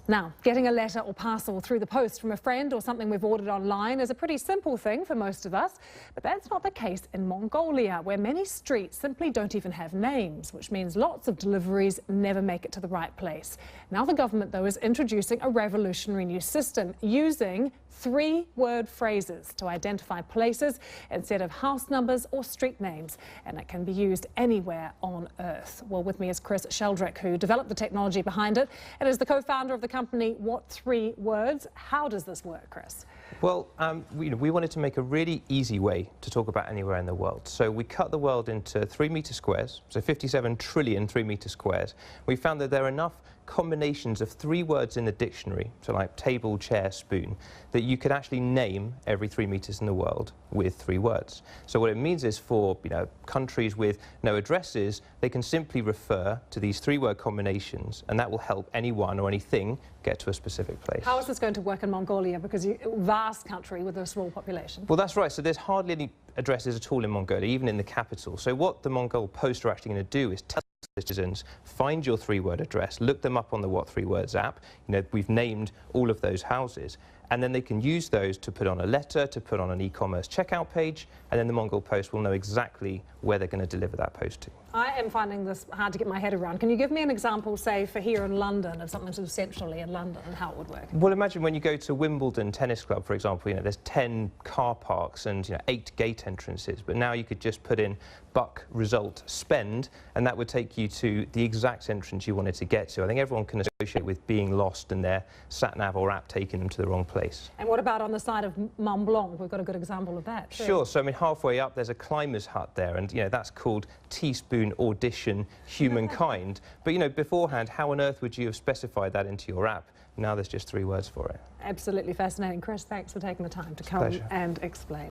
Now, getting a letter or parcel through the post from a friend or something we've ordered online is a pretty simple thing for most of us, but that's not the case in Mongolia, where many streets simply don't even have names, which means lots of deliveries never make it to the right place. Now the government, though, is introducing a revolutionary new system using three-word phrases to identify places instead of house numbers or street names, and it can be used anywhere on Earth. Well, with me is Chris Sheldrick, who developed the technology behind it and is the co-founder of the company what3words. How does this work, Chris? Well, we wanted to make a really easy way to talk about anywhere in the world. So we cut the world into 3-meter squares, so 57 trillion 3-meter squares. We found that there are enough combinations of 3 words in the dictionary, so like table, chair, spoon, that you could actually name every 3 meters in the world with 3 words. So what it means is for countries with no addresses, they can simply refer to these 3-word combinations, and that will help anyone or anything get to a specific place. How is this going to work in Mongolia? Because you're a vast country with a small population. Well, that's right. So there's hardly any addresses at all in Mongolia, even in the capital. So what the Mongol Post are actually going to do is tell citizens, find your 3-word address, look them up on the what3words app. We've named all of those houses, and then they can use those to put on a letter, to put on an e-commerce checkout page, and then the Mongol Post will know exactly where they're going to deliver that post to. I am finding this hard to get my head around. Can you give me an example, say, for here in London, of something sort of centrally in London and how it would work? Well, imagine when you go to Wimbledon Tennis Club, for example, there's 10 car parks and 8 gate entrances, but now you could just put in buck result spend, and that would take you to the exact entrance you wanted to get to. I think everyone can associate with being lost and their sat-nav or app taking them to the wrong place. And what about on the side of Mont Blanc? We've got a good example of that too. Sure. So, halfway up there's a climber's hut there, and that's called Teaspoon Audition Humankind. But, beforehand, how on earth would you have specified that into your app? Now there's just 3 words for it. Absolutely fascinating. Chris, thanks for taking the time to come and explain.